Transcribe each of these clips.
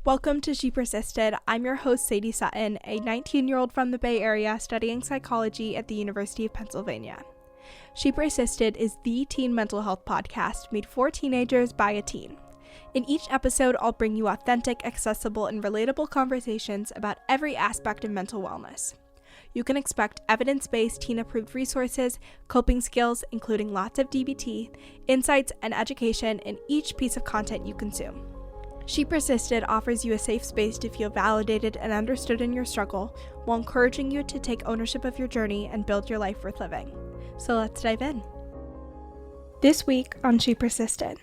Welcome to She Persisted. I'm your host, Sadie Sutton, a 19-year-old from the Bay Area studying psychology at the University of Pennsylvania. She Persisted is the teen mental health podcast made for teenagers by a teen. In each episode, I'll bring you authentic, accessible, and relatable conversations about every aspect of mental wellness. You can expect evidence-based teen-approved resources, coping skills, including lots of DBT, insights, and education in each piece of content you consume. She Persisted offers you a safe space to feel validated and understood in your struggle, while encouraging you to take ownership of your journey and build your life worth living. So let's dive in. This week on She Persisted.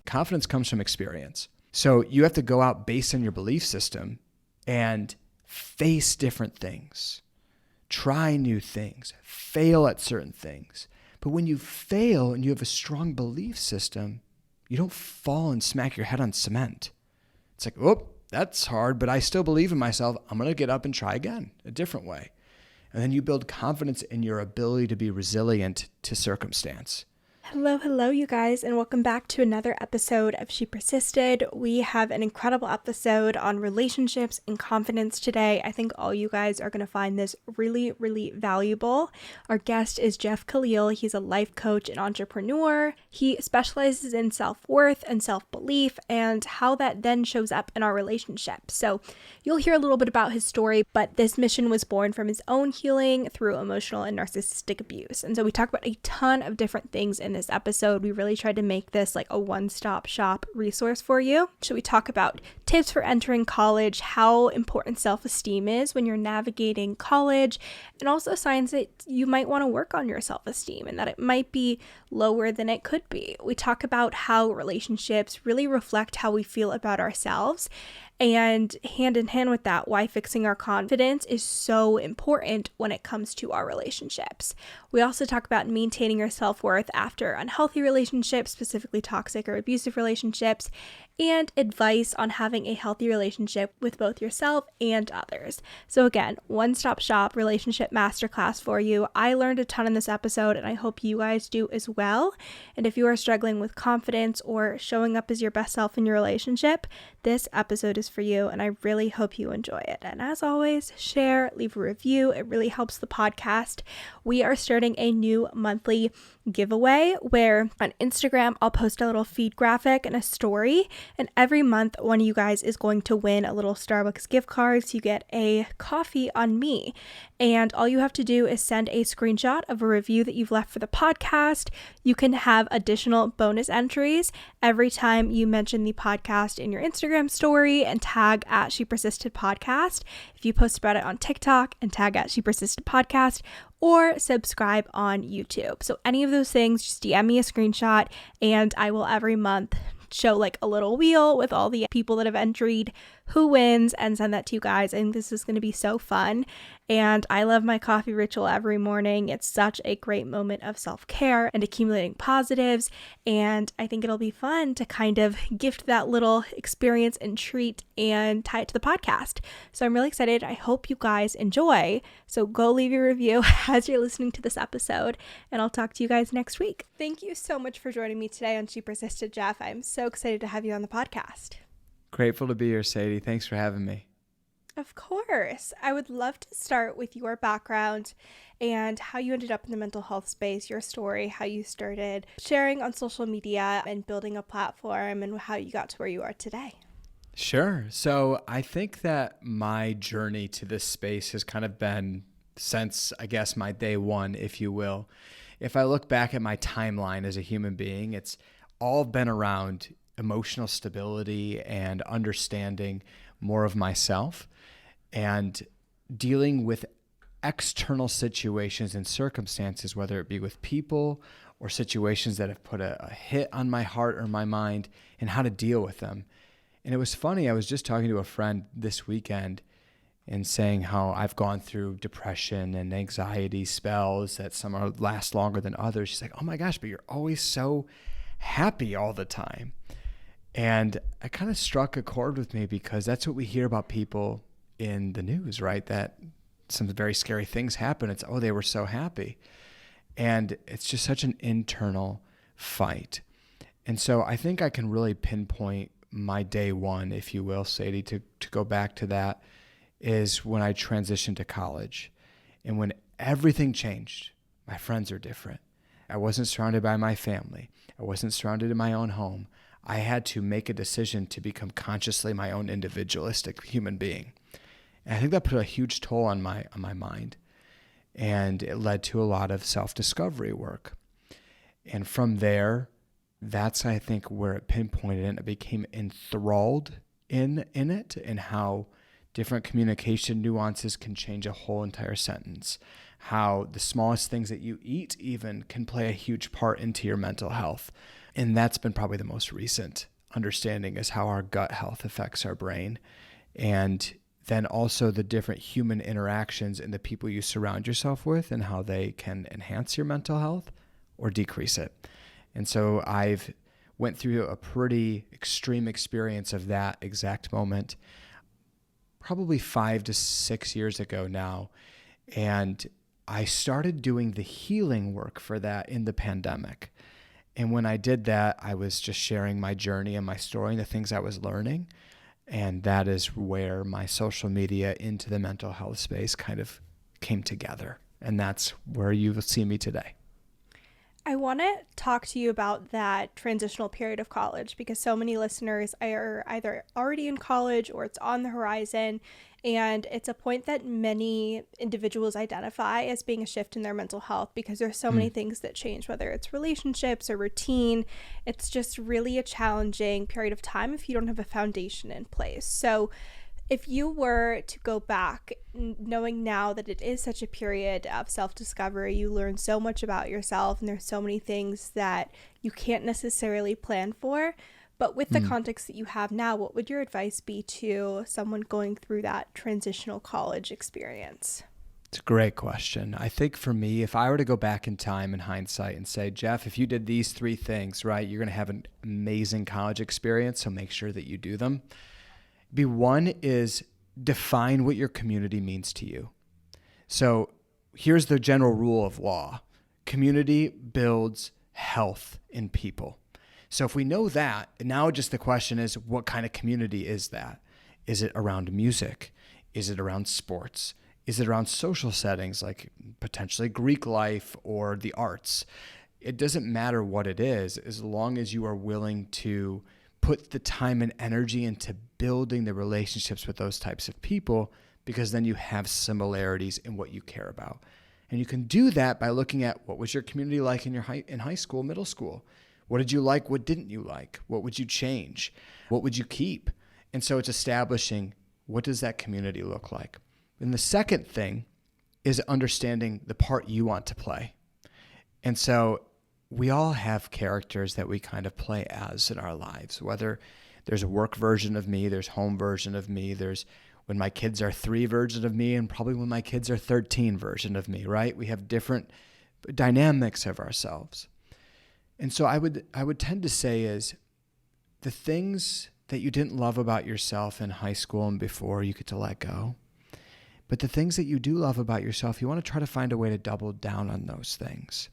Confidence comes from experience. So you have to go out based on your belief system and face different things, try new things, fail at certain things. But when you fail and you have a strong belief system, you don't fall and smack your head on cement. It's like, oh, that's hard, but I still believe in myself. I'm going to get up and try again, a different way. And then you build confidence in your ability to be resilient to circumstance. Hello, you guys, and welcome back to another episode of She Persisted. We have an incredible episode on relationships and confidence today. I think all you guys are going to find this really, really valuable. Our guest is Jeff Kallil. He's a life coach and entrepreneur. He specializes in self-worth and self-belief and how that then shows up in our relationships. So you'll hear a little bit about his story, but this mission was born from his own healing through emotional and narcissistic abuse. And so we talk about a ton of different things in this episode. We really tried to make this like a one-stop shop resource for you. So we talk about tips for entering college, how important self-esteem is when you're navigating college, and also signs that you might want to work on your self-esteem and that it might be lower than it could be. We talk about how relationships really reflect how we feel about ourselves, and hand in hand with that, why fixing our confidence is so important when it comes to our relationships. We also talk about maintaining your self-worth after unhealthy relationships, specifically toxic or abusive relationships, and advice on having a healthy relationship with both yourself and others. So again, one-stop shop relationship masterclass for you. I learned a ton in this episode, and I hope you guys do as well. And if you are struggling with confidence or showing up as your best self in your relationship, this episode is for you, and I really hope you enjoy it. And as always, share, leave a review. It really helps the podcast. We are starting a new monthly giveaway where on Instagram, I'll post a little feed graphic and a story, and every month one of you guys is going to win a little Starbucks gift card, so you get a coffee on me. And all you have to do is send a screenshot of a review that you've left for the podcast. You can have additional bonus entries every time you mention the podcast in your Instagram story and tag at She Persisted Podcast. If you post about it on TikTok and tag at She Persisted Podcast, or subscribe on YouTube. So any of those things, just DM me a screenshot and I will every month show like a little wheel with all the people that have entered, who wins, and send that to you guys. I think this is going to be so fun. And I love my coffee ritual every morning. It's such a great moment of self-care and accumulating positives. And I think it'll be fun to kind of gift that little experience and treat and tie it to the podcast. So I'm really excited. I hope you guys enjoy. So go leave your review as you're listening to this episode, and I'll talk to you guys next week. Thank you so much for joining me today on She Persisted, Jeff. I'm so excited to have you on the podcast. Grateful to be here, Sadie. Thanks for having me. Of course. I would love to start with your background and how you ended up in the mental health space, your story, how you started sharing on social media and building a platform, and how you got to where you are today. Sure. So I think that my journey to this space has kind of been since, I guess, my day one, if you will. If I look back at my timeline as a human being, it's all been around emotional stability and understanding more of myself and dealing with external situations and circumstances, whether it be with people or situations that have put a hit on my heart or my mind, and how to deal with them. And it was funny, I was just talking to a friend this weekend and saying how I've gone through depression and anxiety spells that some last longer than others. She's like, oh my gosh, but you're always so happy all the time. And it kind of struck a chord with me because that's what we hear about people in the news, right? That some very scary things happen. It's, oh, they were so happy. And it's just such an internal fight. And so I think I can really pinpoint my day one, if you will, Sadie, to go back to that, is when I transitioned to college. And when everything changed, my friends are different. I wasn't surrounded by my family. I wasn't surrounded in my own home. I had to make a decision to become consciously my own individualistic human being. And I think that put a huge toll on my mind. And it led to a lot of self-discovery work. And from there, that's, I think, where it pinpointed and I became enthralled in it and how different communication nuances can change a whole entire sentence. How the smallest things that you eat even can play a huge part into your mental health. And that's been probably the most recent understanding, is how our gut health affects our brain. And then also the different human interactions and the people you surround yourself with and how they can enhance your mental health or decrease it. And so I've went through a pretty extreme experience of that exact moment probably 5 to 6 years ago now. And I started doing the healing work for that in the pandemic. And when I did that, I was just sharing my journey and my story and the things I was learning. And that is where my social media into the mental health space kind of came together. And that's where you will see me today. I want to talk to you about that transitional period of college because so many listeners are either already in college or it's on the horizon. And it's a point that many individuals identify as being a shift in their mental health because there's so many things that change, whether it's relationships or routine. It's just really a challenging period of time if you don't have a foundation in place. So if you were to go back, knowing now that it is such a period of self-discovery, you learn so much about yourself and there's so many things that you can't necessarily plan for. But with the context that you have now, what would your advice be to someone going through that transitional college experience? It's a great question. I think for me, if I were to go back in time in hindsight and say, Jeff, if you did these 3 things, right, you're going to have an amazing college experience, so make sure that you do them. One is define what your community means to you. So here's the general rule of law. Community builds health in people. So if we know that, now just the question is, what kind of community is that? Is it around music? Is it around sports? Is it around social settings like potentially Greek life or the arts? It doesn't matter what it is, as long as you are willing to put the time and energy into building the relationships with those types of people, because then you have similarities in what you care about. And you can do that by looking at what was your community like in high school, middle school. What did you like? What didn't you like? What would you change? What would you keep? And so it's establishing, what does that community look like? And the second thing is understanding the part you want to play. And so we all have characters that we kind of play as in our lives, whether there's a work version of me, there's home version of me, there's when my kids are 3 version of me, and probably when my kids are 13 version of me, right? We have different dynamics of ourselves. And so I would tend to say is the things that you didn't love about yourself in high school and before, you get to let go. But the things that you do love about yourself, you want to try to find a way to double down on those things.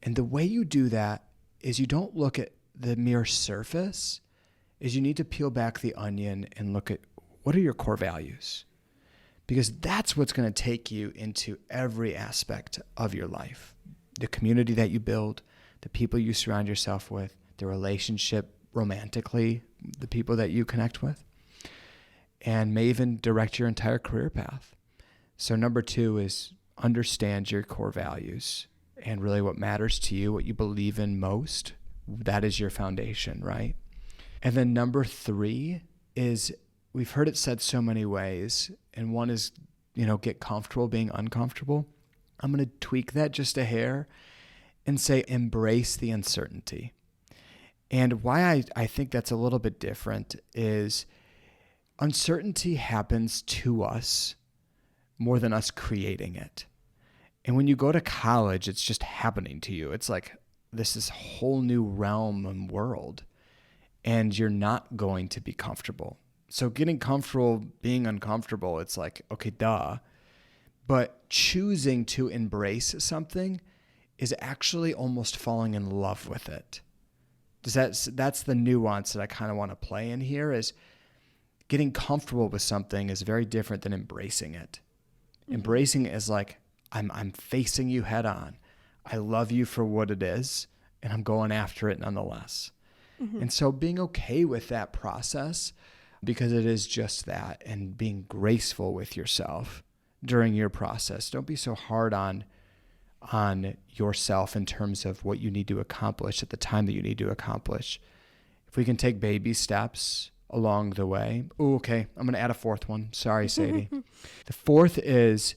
And the way you do that is you don't look at the mere surface, is you need to peel back the onion and look at what are your core values? Because that's what's going to take you into every aspect of your life. The community that you build, the people you surround yourself with, the relationship romantically, the people that you connect with, and may even direct your entire career path. So number 2 is understand your core values and really what matters to you, what you believe in most. That is your foundation, right? And then number 3 is, we've heard it said so many ways, and one is, get comfortable being uncomfortable. I'm going to tweak that just a hair and say embrace the uncertainty. And why I think that's a little bit different is uncertainty happens to us more than us creating it. And when you go to college, it's just happening to you. It's like this is a whole new realm and world, and you're not going to be comfortable. So getting comfortable being uncomfortable, it's like, okay, duh. But choosing to embrace something is actually almost falling in love with it. That's the nuance that I kind of want to play in here. Is getting comfortable with something is very different than embracing it. Mm-hmm. Embracing it is like, I'm facing you head on. I love you for what it is, and I'm going after it nonetheless. Mm-hmm. And so being okay with that process, because it is just that, and being graceful with yourself during your process. Don't be so hard on yourself in terms of what you need to accomplish at the time that you need to accomplish. If we can take baby steps along the way. Oh, okay. I'm going to add a fourth one. Sorry, Sadie. The fourth is,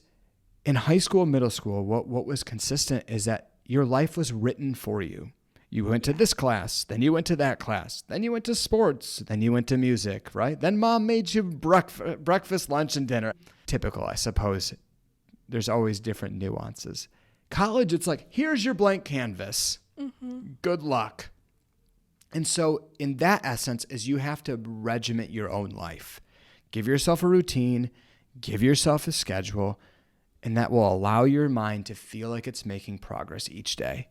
in high school and middle school, what was consistent is that your life was written for you. You went to this class, then you went to that class, then you went to sports, then you went to music, right? Then mom made you breakfast, lunch, and dinner. Typical, I suppose. There's always different nuances. College, it's like, here's your blank canvas. Mm-hmm. Good luck. And so in that essence is you have to regiment your own life. Give yourself a routine, give yourself a schedule, and that will allow your mind to feel like it's making progress each day.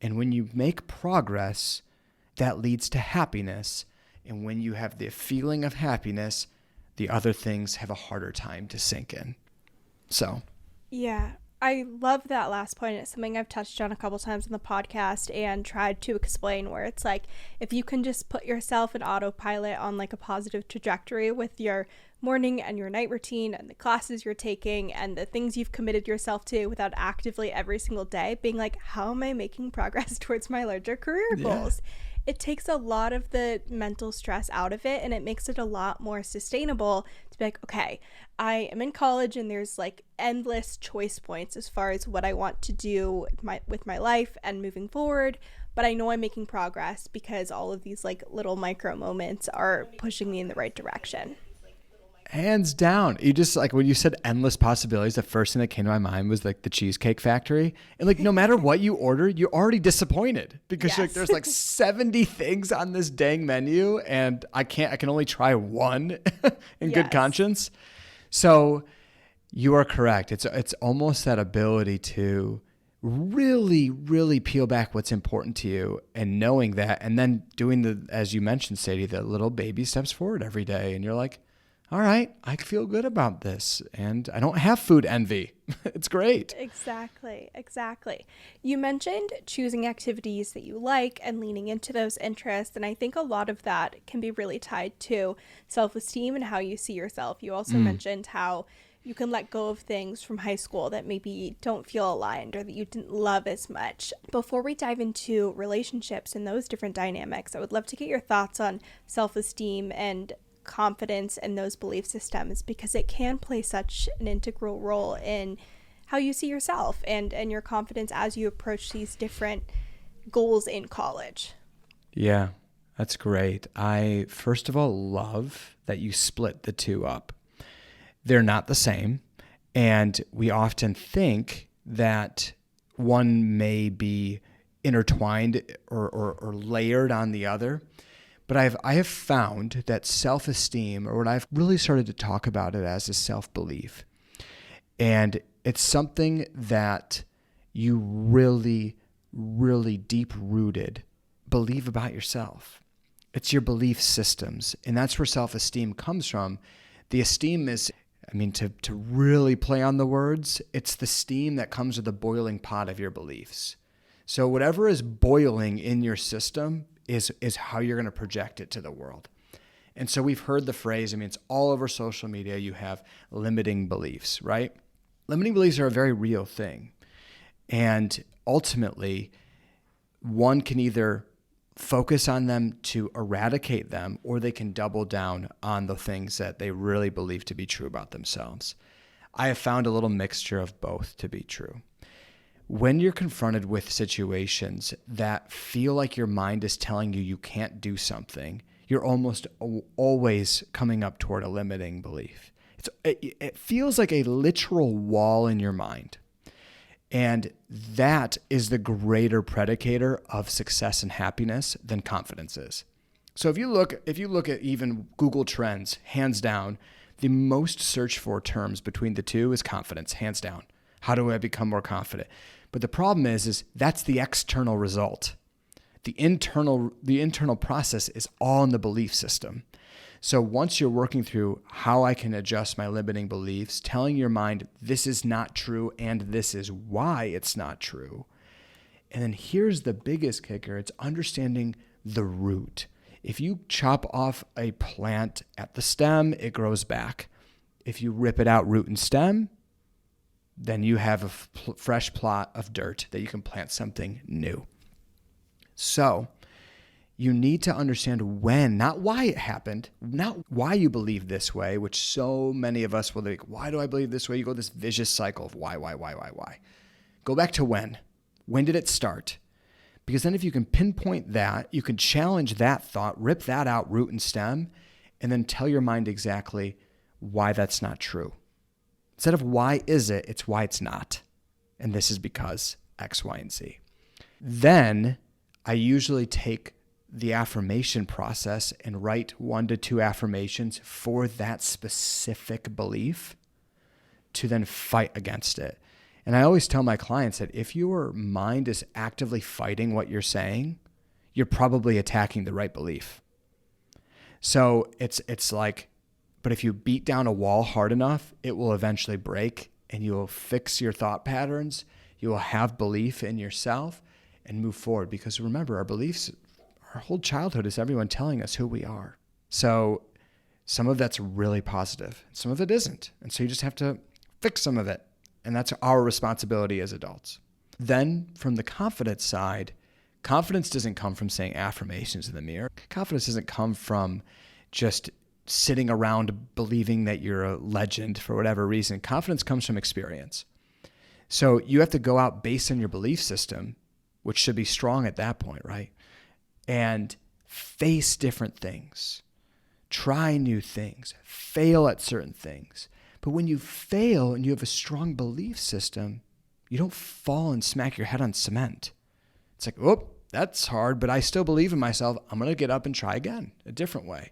And when you make progress, that leads to happiness. And when you have the feeling of happiness, the other things have a harder time to sink in. So. Yeah, I love that last point. It's something I've touched on a couple times in the podcast and tried to explain, where it's like, if you can just put yourself in autopilot on like a positive trajectory with your morning and your night routine and the classes you're taking and the things you've committed yourself to, without actively every single day being like, how am I making progress towards my larger career goals? It takes a lot of the mental stress out of it, and it makes it a lot more sustainable to be like, okay, I am in college and there's like endless choice points as far as what I want to do with my life and moving forward, but I know I'm making progress because all of these like little micro moments are pushing me in the right direction. Hands down. You just, like, when you said endless possibilities, the first thing that came to my mind was like the Cheesecake Factory. And like, no matter what you order, you're already disappointed because you're like, there's like 70 things on this dang menu and I can only try one in good conscience. So you are correct. It's almost that ability to really, really peel back what's important to you and knowing that, and then doing as you mentioned, Sadie, the little baby steps forward every day. And you're like, all right, I feel good about this, and I don't have food envy. It's great. Exactly. You mentioned choosing activities that you like and leaning into those interests, and I think a lot of that can be really tied to self-esteem and how you see yourself. You also mentioned how you can let go of things from high school that maybe don't feel aligned or that you didn't love as much. Before we dive into relationships and those different dynamics, I would love to get your thoughts on self-esteem and confidence and those belief systems, because it can play such an integral role in how you see yourself and your confidence as you approach these different goals in college. Yeah, that's great. I, first of all, love that you split the two up. They're not the same, and we often think that one may be intertwined or layered on the other. But I have found that self-esteem, or what I've really started to talk about it as, is self-belief. And it's something that you really, really deep-rooted believe about yourself. It's your belief systems. And that's where self-esteem comes from. The esteem is, to really play on the words, it's the steam that comes with the boiling pot of your beliefs. So whatever is boiling in your system is how you're going to project it to the world. And so we've heard the phrase, it's all over social media, you have limiting beliefs, right? Limiting beliefs are a very real thing. And ultimately, one can either focus on them to eradicate them, or they can double down on the things that they really believe to be true about themselves. I have found a little mixture of both to be true. When you're confronted with situations that feel like your mind is telling you can't do something, you're almost always coming up toward a limiting belief. It feels like a literal wall in your mind. And that is the greater predicator of success and happiness than confidence is. So if you look at even Google Trends, hands down, the most searched for terms between the two is confidence, hands down. How do I become more confident? But the problem is that's the external result. The internal process is all in the belief system. So once you're working through how I can adjust my limiting beliefs, telling your mind this is not true and this is why it's not true. And then here's the biggest kicker. It's understanding the root. If you chop off a plant at the stem, it grows back. If you rip it out root and stem, then you have a fresh plot of dirt that you can plant something new. So you need to understand when, not why it happened, not why you believe this way, which so many of us will think, why do I believe this way? You go this vicious cycle of why. Go back to when. When did it start? Because then if you can pinpoint that, you can challenge that thought, rip that out root and stem, and then tell your mind exactly why that's not true. Instead of why is it, it's why it's not. And this is because X, Y, and Z. Then I usually take the affirmation process and write 1 to 2 affirmations for that specific belief to then fight against it. And I always tell my clients that if your mind is actively fighting what you're saying, you're probably attacking the right belief. So it's like, but if you beat down a wall hard enough, it will eventually break and you will fix your thought patterns. You will have belief in yourself and move forward. Because remember, our beliefs, our whole childhood is everyone telling us who we are. So some of that's really positive, some of it isn't. And so you just have to fix some of it. And that's our responsibility as adults. Then from the confidence side, confidence doesn't come from saying affirmations in the mirror. Confidence doesn't come from just sitting around believing that you're a legend for whatever reason. Confidence comes from experience. So you have to go out based on your belief system, which should be strong at that point, right? And face different things. Try new things. Fail at certain things. But when you fail and you have a strong belief system, you don't fall and smack your head on cement. It's like, oh, that's hard, but I still believe in myself. I'm going to get up and try again, a different way.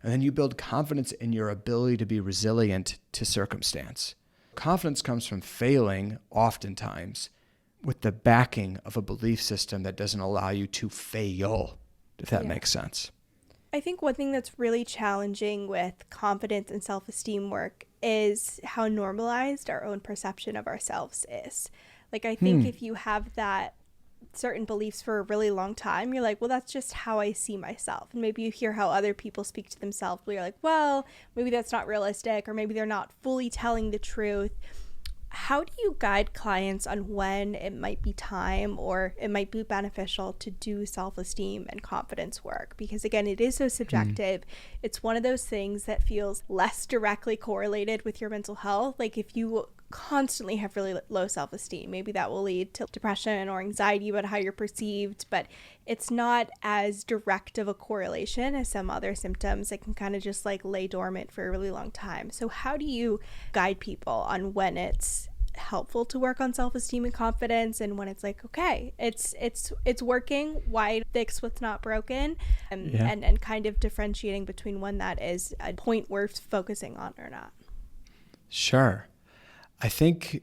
And then you build confidence in your ability to be resilient to circumstance. Confidence comes from failing oftentimes with the backing of a belief system that doesn't allow you to fail, if that makes sense. I think one thing that's really challenging with confidence and self-esteem work is how normalized our own perception of ourselves is. Like, I think if you have that certain beliefs for a really long time, you're like, well, that's just how I see myself. And maybe you hear how other people speak to themselves, but you're like, well, maybe that's not realistic, or maybe they're not fully telling the truth. How do you guide clients on when it might be time or it might be beneficial to do self-esteem and confidence work? Because again, it is so subjective. It's one of those things that feels less directly correlated with your mental health. Like if you constantly have really low self-esteem, maybe that will lead to depression or anxiety about how you're perceived, but it's not as direct of a correlation as some other symptoms that can kind of just like lay dormant for a really long time. So how do you guide people on when it's helpful to work on self-esteem and confidence and when it's like, okay, it's working, why fix what's not broken, and kind of differentiating between when that is a point worth focusing on or not? Sure. I think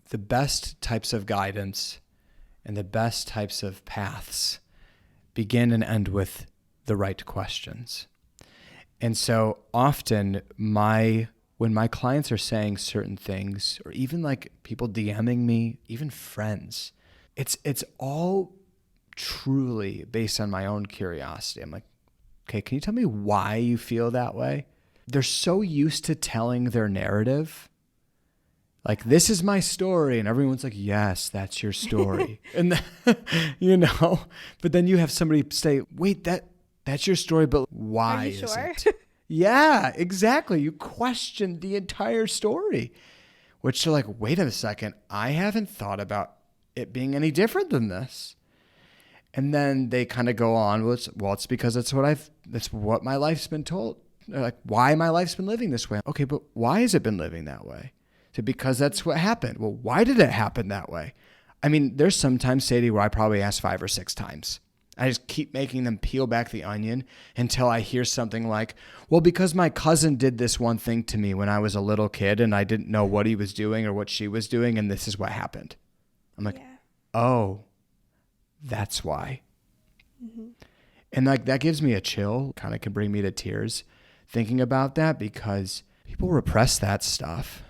the best types of guidance and the best types of paths begin and end with the right questions. And so often when my clients are saying certain things, or even like people DMing me, even friends, it's all truly based on my own curiosity. I'm like, okay, can you tell me why you feel that way? They're so used to telling their narrative. Like, this is my story. And everyone's like, yes, that's your story. And, but then you have somebody say, wait, that's your story, but why is it? Yeah, exactly. You question the entire story, which they're like, wait a second, I haven't thought about it being any different than this. And then they kind of go on, well, it's because that's what my life's been told. They're like, why my life's been living this way? Okay, but why has it been living that way? So because that's what happened. Well, why did it happen that way? I mean, there's sometimes, Sadie, where I probably ask 5 or 6 times. I just keep making them peel back the onion until I hear something like, well, because my cousin did this one thing to me when I was a little kid and I didn't know what he was doing or what she was doing, and this is what happened. I'm like, oh, that's why. Mm-hmm. And like that gives me a chill, kind of can bring me to tears thinking about that, because people repress that stuff.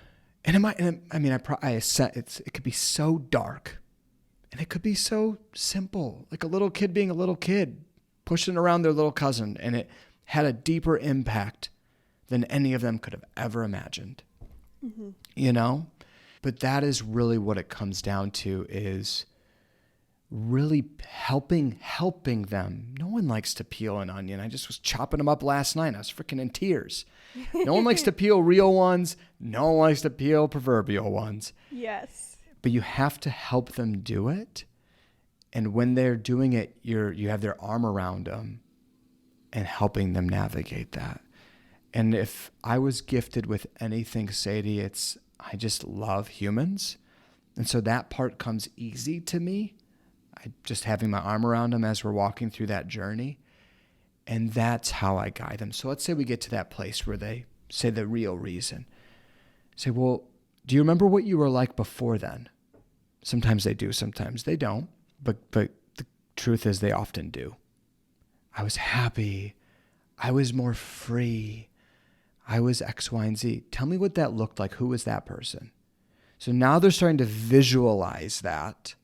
And it could be so dark, and it could be so simple, like a little kid being a little kid pushing around their little cousin, and it had a deeper impact than any of them could have ever imagined. Mm-hmm. You know? But that is really what it comes down to, is really helping them. No one likes to peel an onion. I just was chopping them up last night. I was freaking in tears. No one likes to peel real ones. No one likes to peel proverbial ones. Yes. But you have to help them do it. And when they're doing it, you have their arm around them and helping them navigate that. And if I was gifted with anything, Sadie, it's I just love humans. And so that part comes easy to me. Just having my arm around them as we're walking through that journey. And that's how I guide them. So let's say we get to that place where they say the real reason. Say, well, do you remember what you were like before then? Sometimes they do, sometimes they don't. But the truth is they often do. I was happy. I was more free. I was X, Y, and Z. Tell me what that looked like. Who was that person? So now they're starting to visualize that.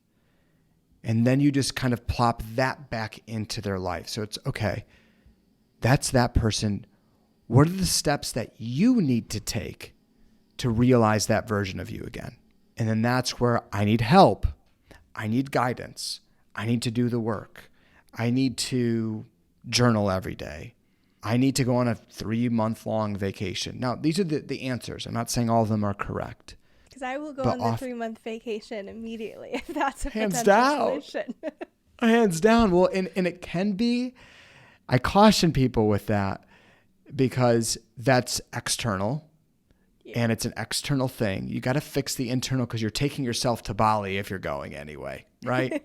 And then you just kind of plop that back into their life. So it's, okay, that's that person. What are the steps that you need to take to realize that version of you again? And then that's where I need help. I need guidance. I need to do the work. I need to journal every day. I need to go on a 3-month-long vacation. Now, these are the answers. I'm not saying all of them are correct. Because I will go on the 3-month vacation immediately if that's a hands potential down. solution. Hands down. Well, and it can be, I caution people with that because that's external. Yeah. And it's an external thing. You got to fix the internal because you're taking yourself to Bali if you're going anyway, right?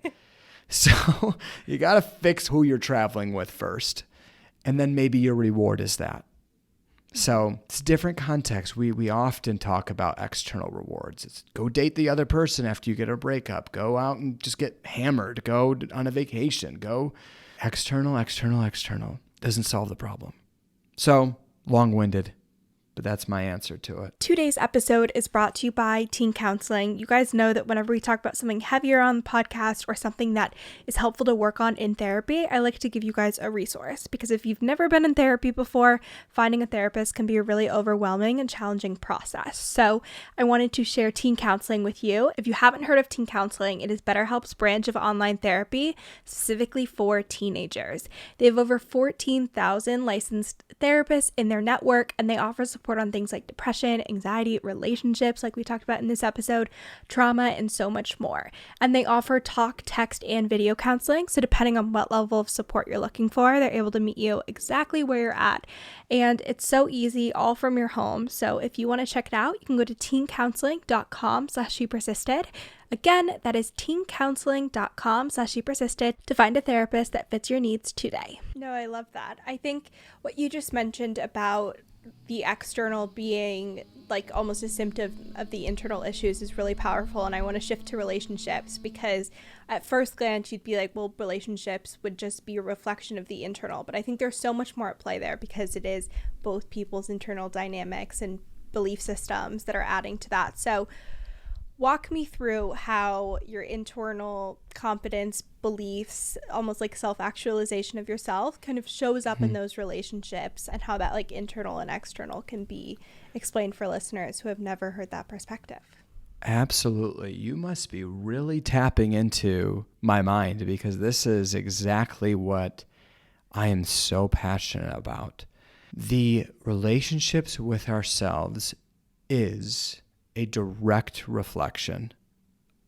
So you got to fix who you're traveling with first. And then maybe your reward is that. So it's different context. We often talk about external rewards. It's go date the other person after you get a breakup. Go out and just get hammered. Go on a vacation. Go external. Doesn't solve the problem. So long-winded, but that's my answer to it. Today's episode is brought to you by Teen Counseling. You guys know that whenever we talk about something heavier on the podcast or something that is helpful to work on in therapy, I like to give you guys a resource, because if you've never been in therapy before, finding a therapist can be a really overwhelming and challenging process. So I wanted to share Teen Counseling with you. If you haven't heard of Teen Counseling, it is BetterHelp's branch of online therapy specifically for teenagers. They have over 14,000 licensed therapists in their network, and they offer support on things like depression, anxiety, relationships, like we talked about in this episode, trauma, and so much more. And they offer talk, text, and video counseling. So depending on what level of support you're looking for, they're able to meet you exactly where you're at. And it's so easy, all from your home. So if you want to check it out, you can go to teencounseling.com/shepersisted. Again, that is teencounseling.com/shepersisted to find a therapist that fits your needs today. No, I love that. I think what you just mentioned about the external being like almost a symptom of the internal issues is really powerful. And I want to shift to relationships, because at first glance you'd be like, well, relationships would just be a reflection of the internal. But I think there's so much more at play there, because it is both people's internal dynamics and belief systems that are adding to that. So walk me through how your internal competence, beliefs, almost like self-actualization of yourself kind of shows up in those relationships, and how that like internal and external can be explained for listeners who have never heard that perspective. Absolutely. You must be really tapping into my mind, because this is exactly what I am so passionate about. The relationships with ourselves is a direct reflection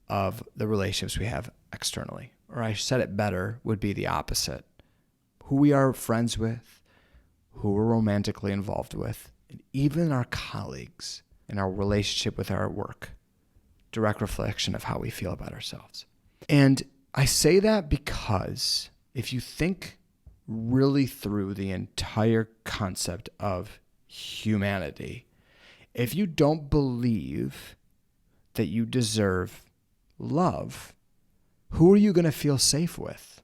of the relationships we have externally. Or I said it better, would be the opposite. Who we are friends with, who we're romantically involved with, and even our colleagues and our relationship with our work. Direct reflection of how we feel about ourselves. And I say that because if you think really through the entire concept of humanity, if you don't believe that you deserve love, who are you going to feel safe with?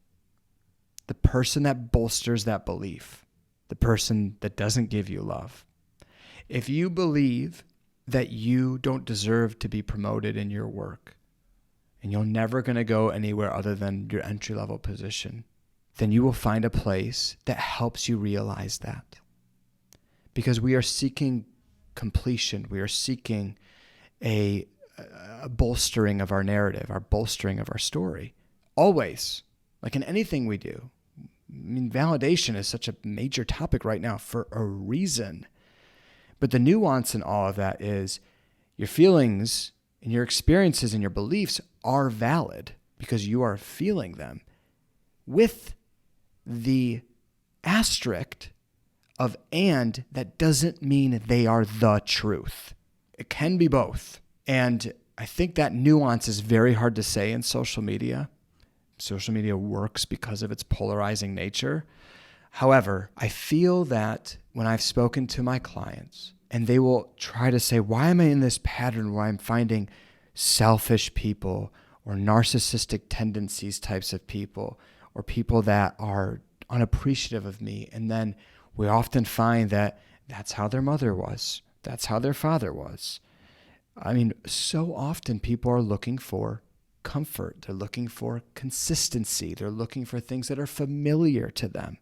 the person that bolsters that belief, the person that doesn't give you love. If you believe that you don't deserve to be promoted in your work and you're never going to go anywhere other than your entry-level position, then you will find a place that helps you realize that. Because we are seeking completion. We are seeking a bolstering of our narrative, our bolstering of our story. Always. Like in anything we do. I mean, validation is such a major topic right now for a reason. But the nuance in all of that is your feelings and your experiences and your beliefs are valid because you are feeling them, with the asterisk of and that doesn't mean they are the truth. It can be both. And I think that nuance is very hard to say in social media. Social media works because of its polarizing nature. However, I feel that when I've spoken to my clients and they will try to say, why am I in this pattern where I'm finding selfish people or narcissistic tendencies types of people or people that are unappreciative of me? And then we often find that that's how their mother was. That's how their father was. I mean, so often people are looking for comfort. They're looking for consistency. They're looking for things that are familiar to them.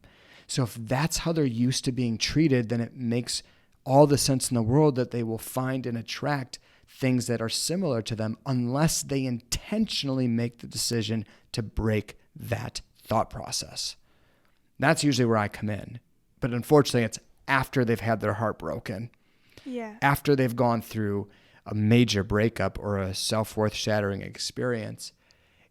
So if that's how they're used to being treated, then it makes all the sense in the world that they will find and attract things that are similar to them unless they intentionally make the decision to break that thought process. That's usually where I come in. But unfortunately, it's after they've had their heart broken. Yeah. After they've gone through a major breakup or a self-worth shattering experience,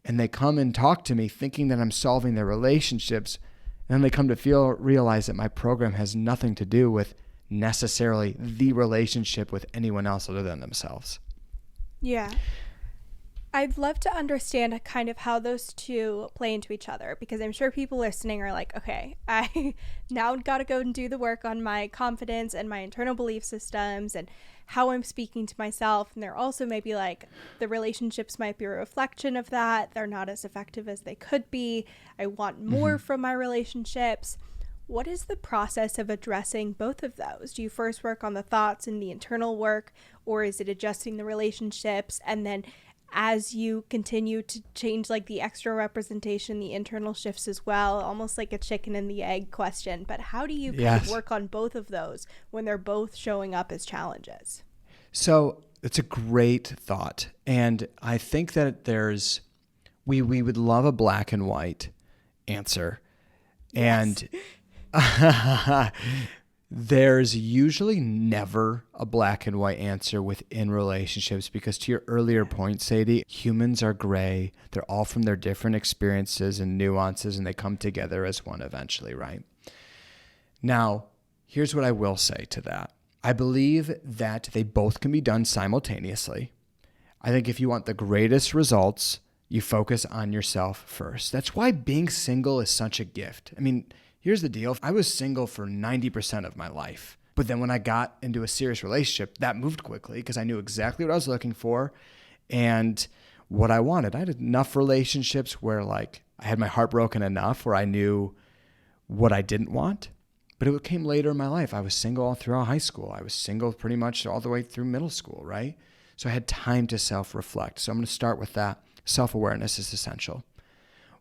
and they come and talk to me thinking that I'm solving their relationships, and then they come to realize that my program has nothing to do with necessarily the relationship with anyone else other than themselves. Yeah. I'd love to understand kind of how those two play into each other, because I'm sure people listening are like, okay, I now got to go and do the work on my confidence and my internal belief systems and how I'm speaking to myself. And they're also maybe like, the relationships might be a reflection of that. They're not as effective as they could be. I want more from my relationships. What is the process of addressing both of those? Do you first work on the thoughts and the internal work, or is it adjusting the relationships and then as you continue to change like the external representation, the internal shifts as well, almost like a chicken and the egg question? But how do you kind of work on both of those when they're both showing up as challenges? So it's a great thought. And I think that we would love a black and white answer. Yes. And there's usually never a black and white answer within relationships because, to your earlier point, Sadie, humans are gray. They're all from their different experiences and nuances, and they come together as one eventually, right? Now, here's what I will say to that. I believe that they both can be done simultaneously. I think if you want the greatest results, you focus on yourself first. That's why being single is such a gift. I mean, here's the deal. I was single for 90% of my life. But then when I got into a serious relationship, that moved quickly because I knew exactly what I was looking for and what I wanted. I had enough relationships where like I had my heart broken enough where I knew what I didn't want. But it came later in my life. I was single all throughout high school. I was single pretty much all the way through middle school, right? So I had time to self-reflect. So I'm going to start with that. Self-awareness is essential.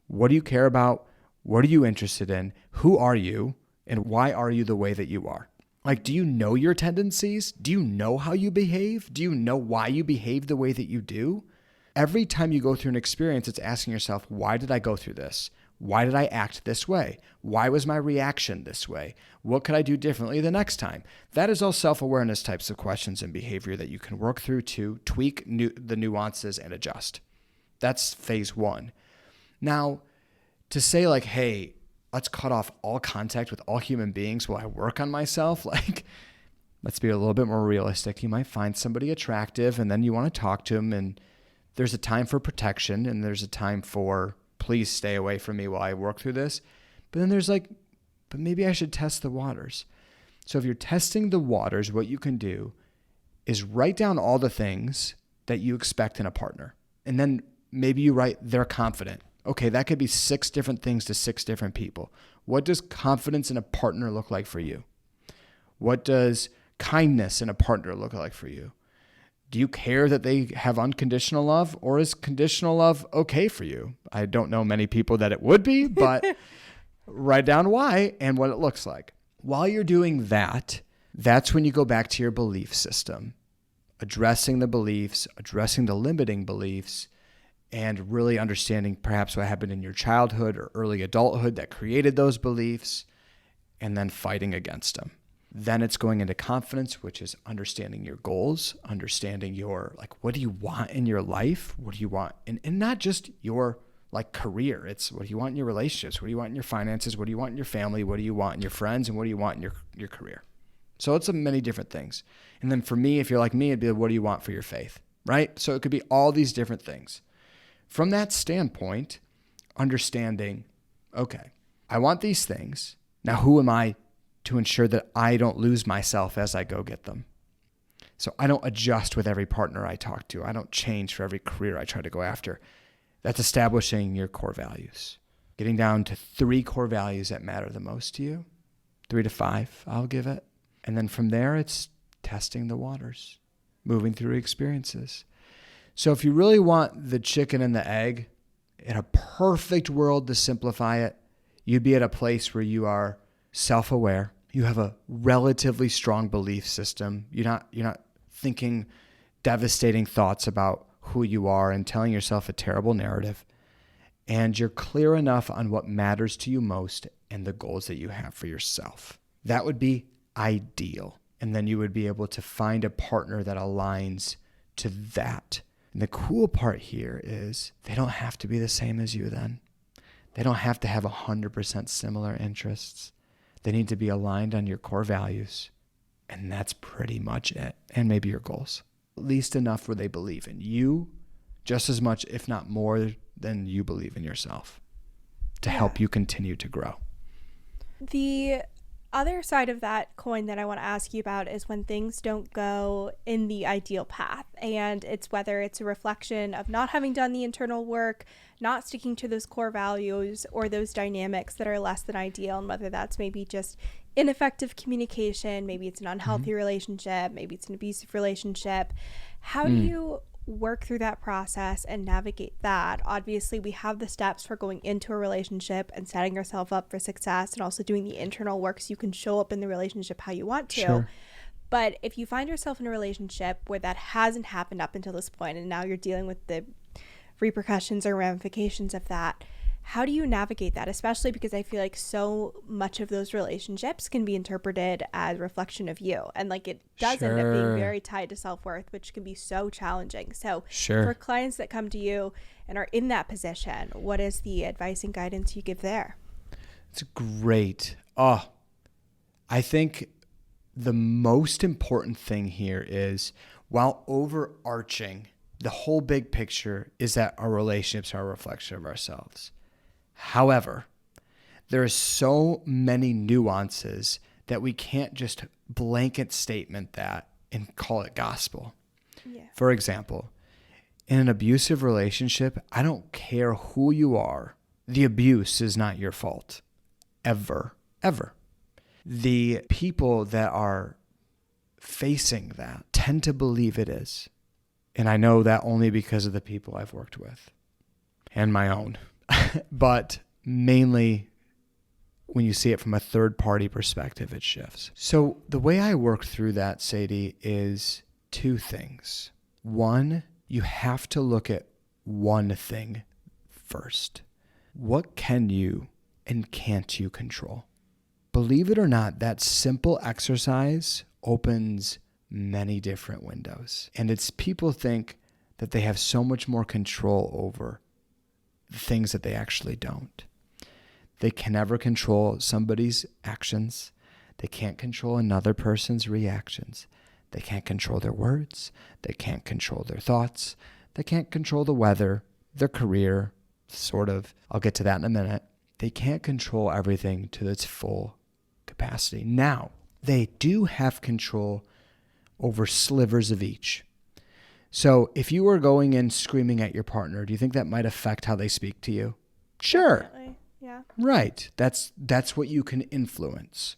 What do you care about? What are you interested in? Who are you? And why are you the way that you are? Like, do you know your tendencies? Do you know how you behave? Do you know why you behave the way that you do? Every time you go through an experience, it's asking yourself, why did I go through this? Why did I act this way? Why was my reaction this way? What could I do differently the next time? That is all self-awareness types of questions and behavior that you can work through to tweak the nuances and adjust. That's phase one. Now, to say like, hey, let's cut off all contact with all human beings while I work on myself, like, let's be a little bit more realistic. You might find somebody attractive and then you want to talk to them, and there's a time for protection and there's a time for, please stay away from me while I work through this. But then there's like, but maybe I should test the waters. So if you're testing the waters, what you can do is write down all the things that you expect in a partner. And then maybe you write, they're confident. Okay, that could be 6 different things to 6 different people. What does confidence in a partner look like for you? What does kindness in a partner look like for you? Do you care that they have unconditional love, or is conditional love okay for you? I don't know many people that it would be, but write down why and what it looks like. While you're doing that, that's when you go back to your belief system, addressing the beliefs, addressing the limiting beliefs, and really understanding perhaps what happened in your childhood or early adulthood that created those beliefs, and then fighting against them. Then it's going into confidence, which is understanding your goals, understanding your, like, what do you want in your life? What do you want? And not just your like career. It's what do you want in your relationships? What do you want in your finances? What do you want in your family? What do you want in your friends? And what do you want in your career? So it's many different things. And then for me, if you're like me, it'd be what do you want for your faith, right? So it could be all these different things. From that standpoint, understanding, okay, I want these things. Now, who am I to ensure that I don't lose myself as I go get them? So I don't adjust with every partner I talk to. I don't change for every career I try to go after. That's establishing your core values. Getting down to 3 core values that matter the most to you. 3 to 5, I'll give it. And then from there, it's testing the waters, moving through experiences. So if you really want the chicken and the egg, in a perfect world to simplify it, you'd be at a place where you are self-aware. You have a relatively strong belief system. You're not thinking devastating thoughts about who you are and telling yourself a terrible narrative. And you're clear enough on what matters to you most and the goals that you have for yourself. That would be ideal. And then you would be able to find a partner that aligns to that. And the cool part here is they don't have to be the same as you then. They don't have to have 100% similar interests. They need to be aligned on your core values. And that's pretty much it. And maybe your goals. At least enough where they believe in you just as much, if not more, than you believe in yourself to help you continue to grow. The other side of that coin that I want to ask you about is when things don't go in the ideal path, and it's whether it's a reflection of not having done the internal work, not sticking to those core values, or those dynamics that are less than ideal, and whether that's maybe just ineffective communication, maybe it's an unhealthy relationship, maybe it's an abusive relationship. How do you work through that process and navigate that? Obviously, we have the steps for going into a relationship and setting yourself up for success, and also doing the internal work so you can show up in the relationship how you want to. Sure. But if you find yourself in a relationship where that hasn't happened up until this point, and now you're dealing with the repercussions or ramifications of that, how do you navigate that? Especially because I feel like so much of those relationships can be interpreted as a reflection of you. And like it does end up being very tied to self-worth, which can be so challenging. So for clients that come to you and are in that position, what is the advice and guidance you give there? It's great. I think the most important thing here is, while overarching, the whole big picture is that our relationships are a reflection of ourselves. However, there are so many nuances that we can't just blanket statement that and call it gospel. Yeah. For example, in an abusive relationship, I don't care who you are. The abuse is not your fault. Ever. The people that are facing that tend to believe it is. And I know that only because of the people I've worked with and my own. But mainly when you see it from a third-party perspective, it shifts. So the way I work through that, Sadie, is 2 things. 1, you have to look at one thing first. What can you and can't you control? Believe it or not, that simple exercise opens many different windows. And it's people think that they have so much more control over the things that they actually don't. They can never control somebody's actions. They can't control another person's reactions. They can't control their words. They can't control their thoughts. They can't control the weather, their career, sort of. I'll get to that in a minute. They can't control everything to its full capacity. Now, they do have control over slivers of each. So if you were going in screaming at your partner, do you think that might affect how they speak to you? Sure. Definitely. Yeah. Right. That's what you can influence.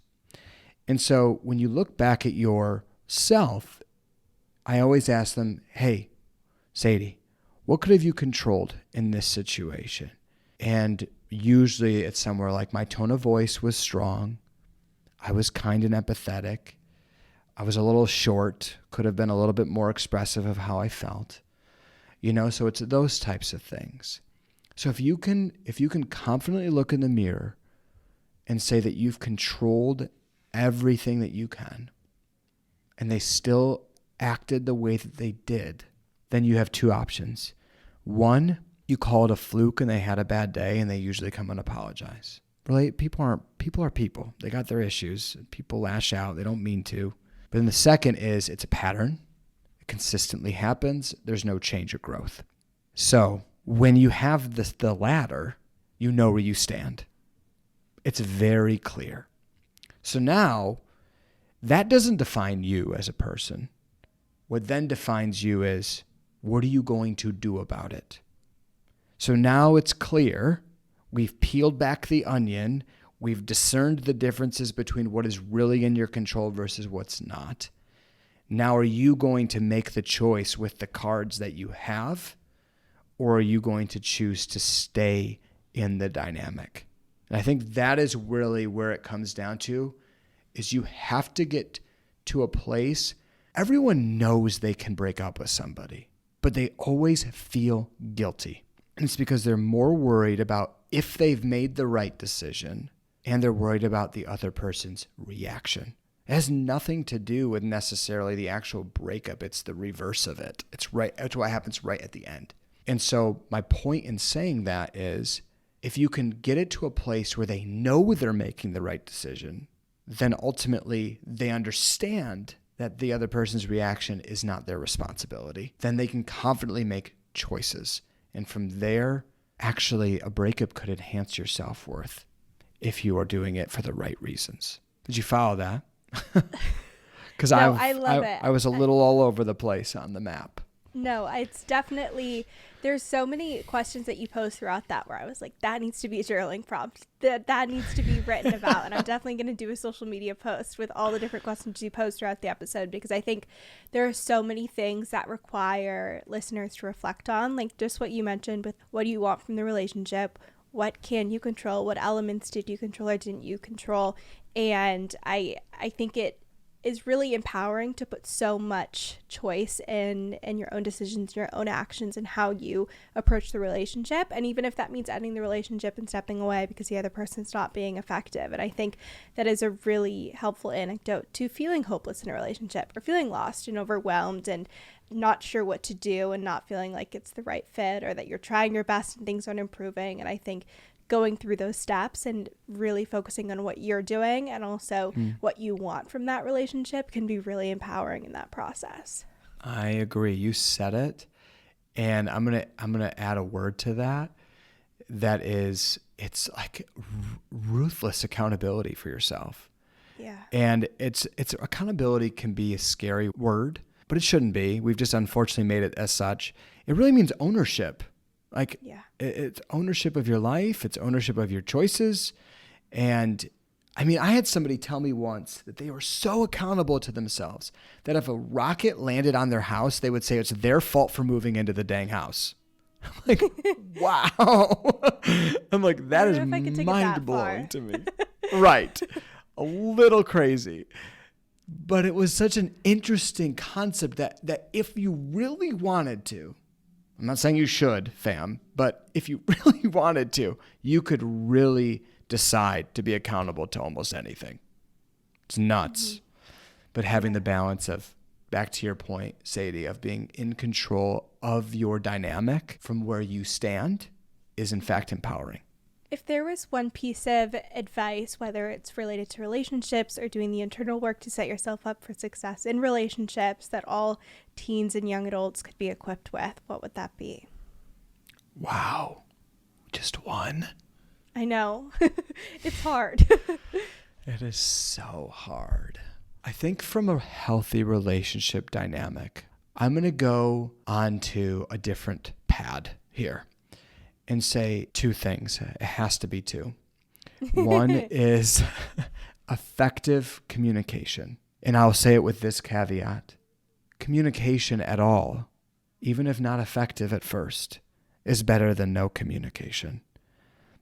And so when you look back at yourself, I always ask them, hey, Sadie, what could have you controlled in this situation? And usually it's somewhere like my tone of voice was strong. I was kind and empathetic. I was a little short, could have been a little bit more expressive of how I felt. So it's those types of things. So if you can confidently look in the mirror and say that you've controlled everything that you can, and they still acted the way that they did, then you have two options. One, you call it a fluke and they had a bad day and they usually come and apologize. Really, people are people. They got their issues. People lash out. They don't mean to. But then the second is it's a pattern. It consistently happens. There's no change or growth. So when you have the latter, you know where you stand. It's very clear. So now that doesn't define you as a person. What then defines you is, what are you going to do about it? So now it's clear. We've peeled back the onion. We've discerned the differences between what is really in your control versus what's not. Now, are you going to make the choice with the cards that you have, or are you going to choose to stay in the dynamic? And I think that is really where it comes down to, is you have to get to a place. Everyone knows they can break up with somebody, but they always feel guilty. And it's because they're more worried about if they've made the right decision, and they're worried about the other person's reaction. It has nothing to do with necessarily the actual breakup. It's the reverse of it. It's what happens right at the end. And so my point in saying that is, if you can get it to a place where they know they're making the right decision, then ultimately they understand that the other person's reaction is not their responsibility. Then they can confidently make choices. And from there, actually, a breakup could enhance your self-worth if you are doing it for the right reasons. Did you follow that? Because No, I love it. I was a little all over the place on the map. No, it's definitely, there's so many questions that you post throughout that where I was like, that needs to be a journaling prompt. That needs to be written about. And I'm definitely going to do a social media post with all the different questions you post throughout the episode, because I think there are so many things that require listeners to reflect on, like just what you mentioned with what do you want from the relationship? What can you control? What elements did you control or didn't you control? And I think it is really empowering to put so much choice in your own decisions, your own actions, and how you approach the relationship. And even if that means ending the relationship and stepping away because the other person's not being effective. And I think that is a really helpful anecdote to feeling hopeless in a relationship or feeling lost and overwhelmed and not sure what to do and not feeling like it's the right fit or that you're trying your best and things aren't improving. And I think going through those steps and really focusing on what you're doing and also what you want from that relationship can be really empowering in that process. I agree. You said it. And I'm going to add a word to that. That is, it's like ruthless accountability for yourself. Yeah. And it's accountability can be a scary word, but it shouldn't be. We've just unfortunately made it as such. It really means ownership. Like, it's ownership of your life. It's ownership of your choices. And I mean, I had somebody tell me once that they were so accountable to themselves that if a rocket landed on their house, they would say it's their fault for moving into the dang house. I'm like, wow. I'm like, that is mind-blowing to me. Right. A little crazy. But it was such an interesting concept that if you really wanted to, I'm not saying you should, fam, but if you really wanted to, you could really decide to be accountable to almost anything. It's nuts. Mm-hmm. But having the balance of, back to your point, Sadie, of being in control of your dynamic from where you stand is in fact empowering. If there was one piece of advice, whether it's related to relationships or doing the internal work to set yourself up for success in relationships that all teens and young adults could be equipped with, what would that be? Wow. Just one? I know. It's hard. It is so hard. I think from a healthy relationship dynamic, I'm going to go onto a different pad here. and say two things. It has to be two. One is effective communication. And I'll say it with this caveat. Communication at all, even if not effective at first, is better than no communication.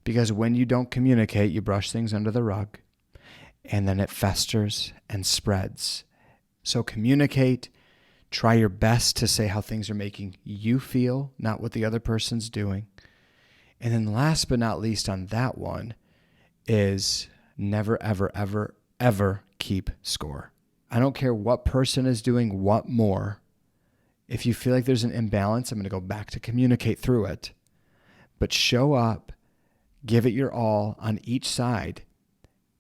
Because when you don't communicate, you brush things under the rug, and then it festers and spreads. So communicate. Try your best to say how things are making you feel, not what the other person's doing. And then last but not least on that one is never, ever, ever, ever keep score. I don't care what person is doing what more. If you feel like there's an imbalance, I'm going to go back to communicate through it. But show up, give it your all on each side.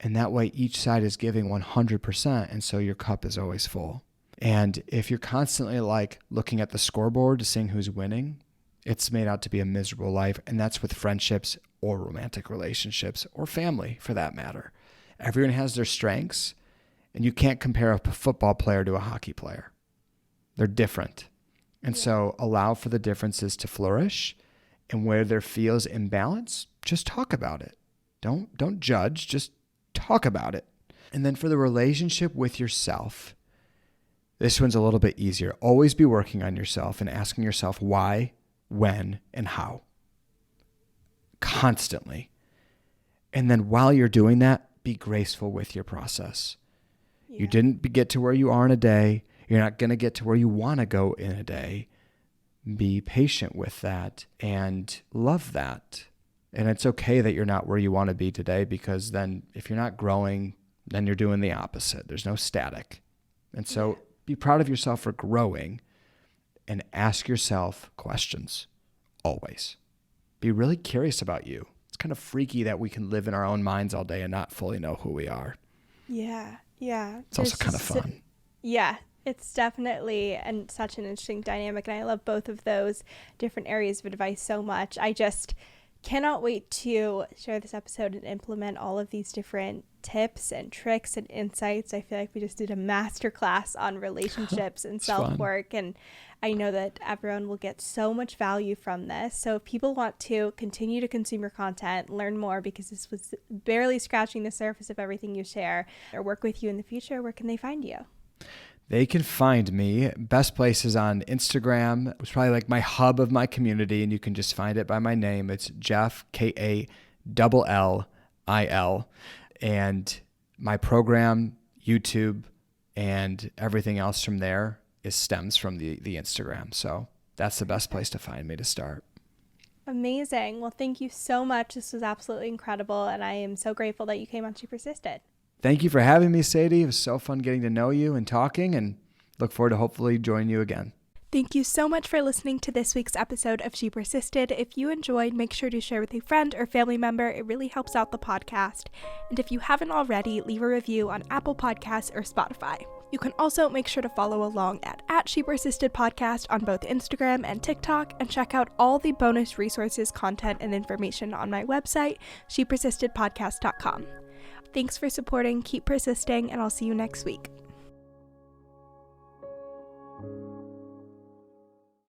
And that way each side is giving 100%. And so your cup is always full. And if you're constantly like looking at the scoreboard to seeing who's winning, it's made out to be a miserable life. And that's with friendships or romantic relationships or family for that matter. Everyone has their strengths, and you can't compare a football player to a hockey player. They're different. And so allow for the differences to flourish. And where there feels imbalance, just talk about it. Don't judge, just talk about it. And then for the relationship with yourself, this one's a little bit easier. Always be working on yourself and asking yourself why, when, and how. Constantly. And then while you're doing that, be graceful with your process. Yeah. You didn't get to where you are in a day. You're not going to get to where you want to go in a day. Be patient with that and love that. And it's okay that you're not where you want to be today, because then if you're not growing, then you're doing the opposite. There's no static. And so be proud of yourself for growing and ask yourself questions always. Be really curious about you. It's kind of freaky that we can live in our own minds all day and not fully know who we are. Yeah. It's also kind of fun. It's definitely such an interesting dynamic, and I love both of those different areas of advice so much. I just cannot wait to share this episode and implement all of these different tips and tricks and insights. I feel like we just did a masterclass on relationships and self-work, and I know that everyone will get so much value from this. So if people want to continue to consume your content, learn more, because this was barely scratching the surface of everything you share, or work with you in the future, where can they find you? They can find me. Best place is on Instagram. It's probably like my hub of my community, and you can just find it by my name. It's Jeff, Kallil. And my program, YouTube, and everything else from there stems from the Instagram. So that's the best place to find me to start. Amazing. Well, thank you so much. This was absolutely incredible, and I am so grateful that you came on She Persisted. Thank you for having me, Sadie. It was so fun getting to know you and talking, and look forward to hopefully joining you again. Thank you so much for listening to this week's episode of She Persisted. If you enjoyed, make sure to share with a friend or family member. It really helps out the podcast. And if you haven't already, leave a review on Apple Podcasts or Spotify. You can also make sure to follow along at She Persisted Podcast on both Instagram and TikTok, and check out all the bonus resources, content, and information on my website, shepersistedpodcast.com. Thanks for supporting, keep persisting, and I'll see you next week.